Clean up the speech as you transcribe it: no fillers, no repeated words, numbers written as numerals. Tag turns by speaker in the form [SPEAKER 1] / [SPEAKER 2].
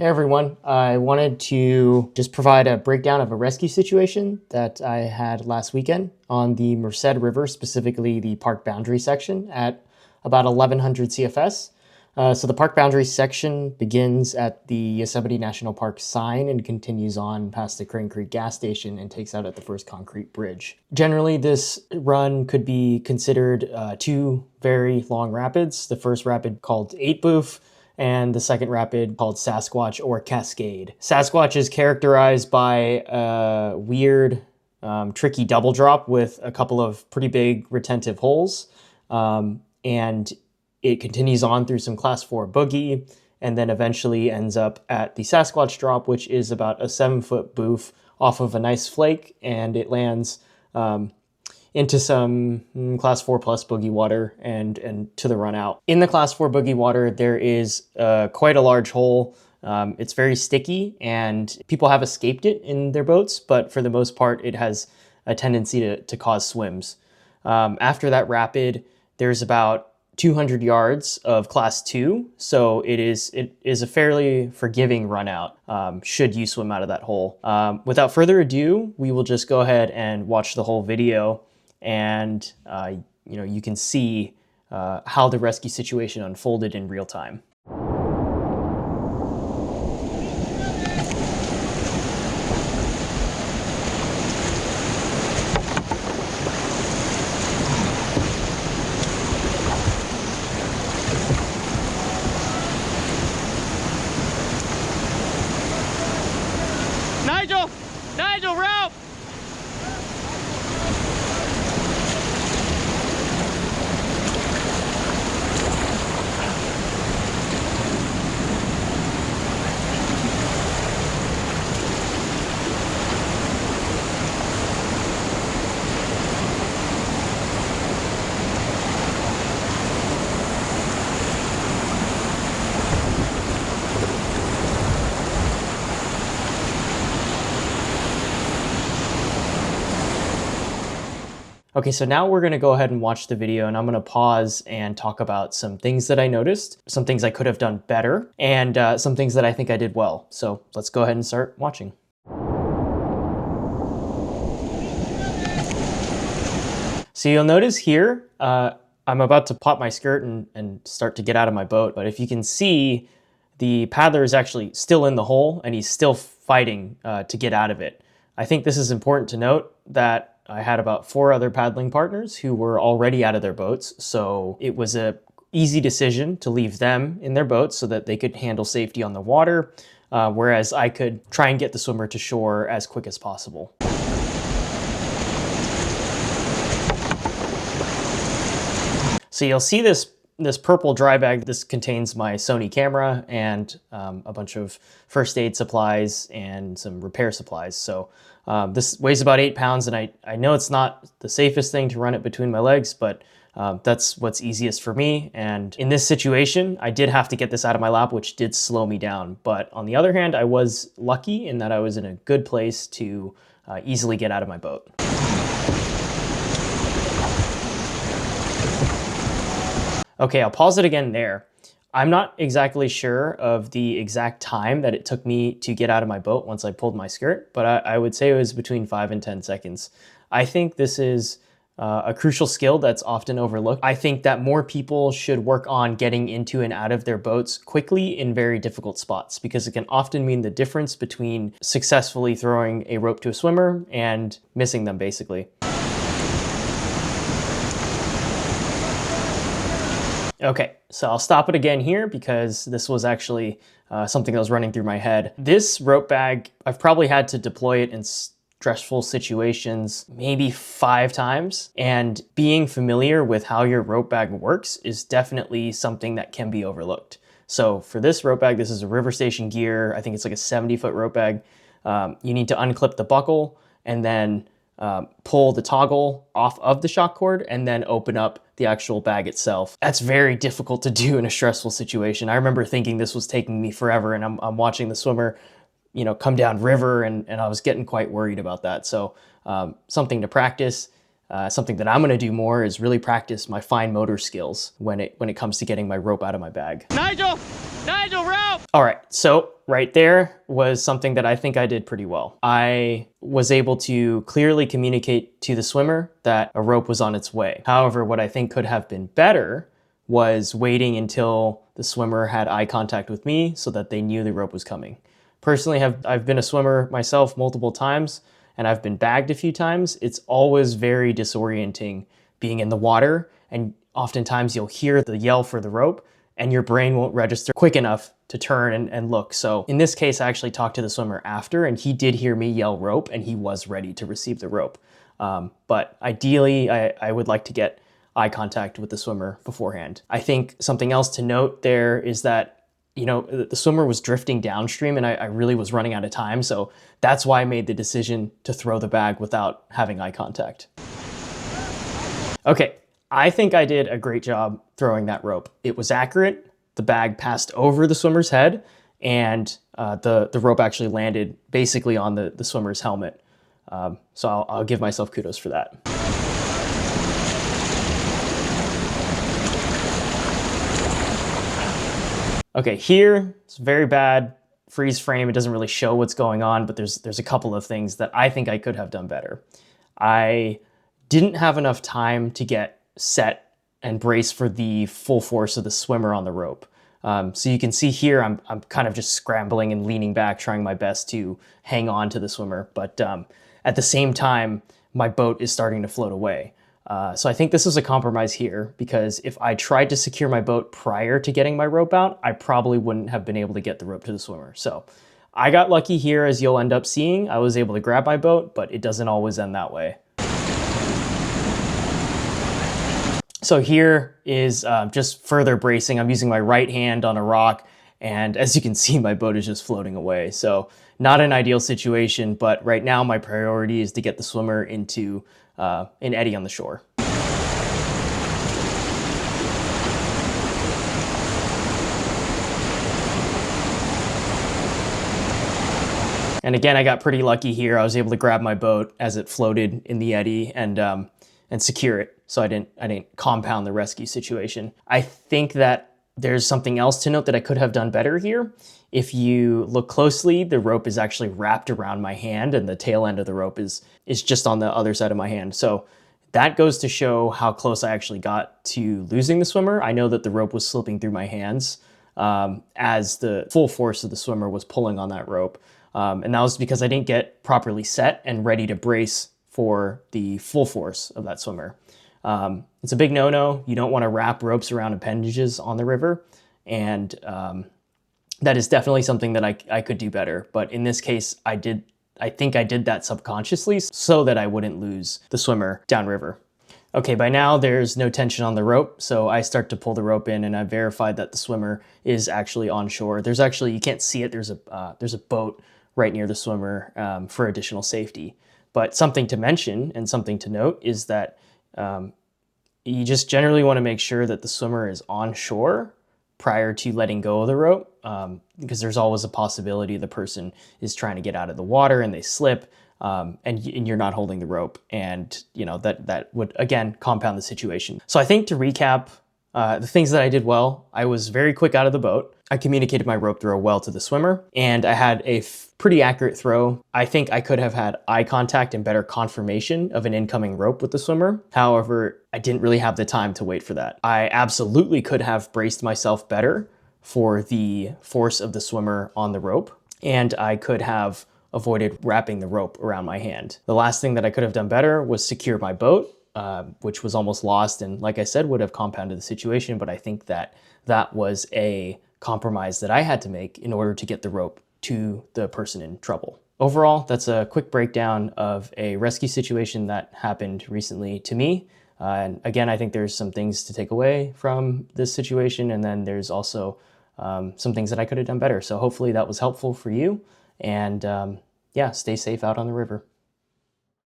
[SPEAKER 1] Hey everyone, I wanted to just provide a breakdown of a rescue situation that I had last weekend on the Merced River, specifically the park boundary section at about 1100 CFS. So the park boundary section begins at the Yosemite National Park sign and continues on past the Crane Creek gas station and takes out at the first concrete bridge. Generally, this run could be considered two very long rapids. The first rapid called 8 Boof, and the second rapid called Sasquatch or Cascade. Sasquatch is characterized by a weird, tricky double drop with a couple of pretty big retentive holes. And it continues on through some class 4 boogie and then eventually ends up at the Sasquatch drop, which is about a 7-foot boof off of a nice flake, and it lands into some class 4 plus boogie water and to the run out. In the class 4 boogie water, there is quite a large hole. It's very sticky and people have escaped it in their boats, but for the most part, it has a tendency to cause swims. After that rapid, there's about 200 yards of class 2, so it is a fairly forgiving run out should you swim out of that hole. Without further ado, we will just go ahead and watch the whole video, and you can see how the rescue situation unfolded in real time.
[SPEAKER 2] Nigel, rope!
[SPEAKER 1] Okay, so now we're gonna go ahead and watch the video, and I'm gonna pause and talk about some things that I noticed, some things I could have done better, and some things that I think I did well. So let's go ahead and start watching. So you'll notice here, I'm about to pop my skirt and start to get out of my boat, but if you can see, the paddler is actually still in the hole and he's still fighting to get out of it. I think this is important to note that I had about 4 other paddling partners who were already out of their boats, so it was a easy decision to leave them in their boats so that they could handle safety on the water, whereas I could try and get the swimmer to shore as quick as possible. So you'll see this purple dry bag. This contains my Sony camera and a bunch of first aid supplies and some repair supplies. So this weighs about 8 pounds, and I know it's not the safest thing to run it between my legs, but that's what's easiest for me. And in this situation, I did have to get this out of my lap, which did slow me down. But on the other hand, I was lucky in that I was in a good place to easily get out of my boat. Okay, I'll pause it again there. I'm not exactly sure of the exact time that it took me to get out of my boat once I pulled my skirt, but I would say it was between 5 and 10 seconds. I think this is a crucial skill that's often overlooked. I think that more people should work on getting into and out of their boats quickly in very difficult spots, because it can often mean the difference between successfully throwing a rope to a swimmer and missing them, basically. Okay, so I'll stop it again here because this was actually something that was running through my head. This rope bag, I've probably had to deploy it in stressful situations maybe 5 times, and being familiar with how your rope bag works is definitely something that can be overlooked. So for this rope bag, this is a River Station Gear. I think it's like a 70-foot rope bag. You need to unclip the buckle and then pull the toggle off of the shock cord and then open up the actual bag itself. That's very difficult to do in a stressful situation. I remember thinking this was taking me forever, and I'm watching the swimmer, come down river, and I was getting quite worried about that. So something to practice. Something that I'm gonna do more is really practice my fine motor skills when it comes to getting my rope out of my bag.
[SPEAKER 2] Nigel, rope!
[SPEAKER 1] All right, so right there was something that I think I did pretty well. I was able to clearly communicate to the swimmer that a rope was on its way. However, what I think could have been better was waiting until the swimmer had eye contact with me so that they knew the rope was coming. Personally, I've been a swimmer myself multiple times, and I've been bagged a few times. It's always very disorienting being in the water, and oftentimes you'll hear the yell for the rope, and your brain won't register quick enough to turn and look. So in this case, I actually talked to the swimmer after, and he did hear me yell rope, and he was ready to receive the rope. But ideally, I would like to get eye contact with the swimmer beforehand. I think something else to note there is that the swimmer was drifting downstream, and I really was running out of time. So that's why I made the decision to throw the bag without having eye contact. Okay, I think I did a great job throwing that rope. It was accurate. The bag passed over the swimmer's head, and the rope actually landed basically on the swimmer's helmet. So I'll give myself kudos for that. Okay, here it's very bad freeze frame. It doesn't really show what's going on, but there's a couple of things that I think I could have done better. I didn't have enough time to get set and brace for the full force of the swimmer on the rope. So you can see here, I'm kind of just scrambling and leaning back, trying my best to hang on to the swimmer. But at the same time, my boat is starting to float away. So I think this is a compromise here, because if I tried to secure my boat prior to getting my rope out, I probably wouldn't have been able to get the rope to the swimmer. So I got lucky here, as you'll end up seeing. I was able to grab my boat, but it doesn't always end that way. So here is just further bracing. I'm using my right hand on a rock, and as you can see, my boat is just floating away. So not an ideal situation, but right now my priority is to get the swimmer into an eddy on the shore. And again, I got pretty lucky here. I was able to grab my boat as it floated in the eddy and secure it, so I didn't compound the rescue situation. I think that there's something else to note that I could have done better here. If you look closely, the rope is actually wrapped around my hand, and the tail end of the rope is just on the other side of my hand. So that goes to show how close I actually got to losing the swimmer. I know that the rope was slipping through my hands as the full force of the swimmer was pulling on that rope. And that was because I didn't get properly set and ready to brace for the full force of that swimmer. It's a big no-no. You don't want to wrap ropes around appendages on the river. And that is definitely something that I could do better. But in this case, I think I did that subconsciously so that I wouldn't lose the swimmer downriver. Okay, by now there's no tension on the rope, so I start to pull the rope in, and I verified that the swimmer is actually on shore. There's actually, you can't see it, there's a boat right near the swimmer for additional safety. But something to mention and something to note is that you just generally want to make sure that the swimmer is on shore prior to letting go of the rope, because there's always a possibility the person is trying to get out of the water and they slip, and you're not holding the rope, and that would again compound the situation. So I think, to recap, the things that I did well: I was very quick out of the boat. I communicated my rope throw well to the swimmer, and I had a pretty accurate throw. I think I could have had eye contact and better confirmation of an incoming rope with the swimmer. However, I didn't really have the time to wait for that. I absolutely could have braced myself better for the force of the swimmer on the rope, and I could have avoided wrapping the rope around my hand. The last thing that I could have done better was secure my boat, which was almost lost, and like I said, would have compounded the situation, but I think that that was a compromise that I had to make in order to get the rope to the person in trouble. Overall, that's a quick breakdown of a rescue situation that happened recently to me. And again, I think there's some things to take away from this situation, and then there's also some things that I could have done better. So hopefully that was helpful for you, and yeah, stay safe out on the river.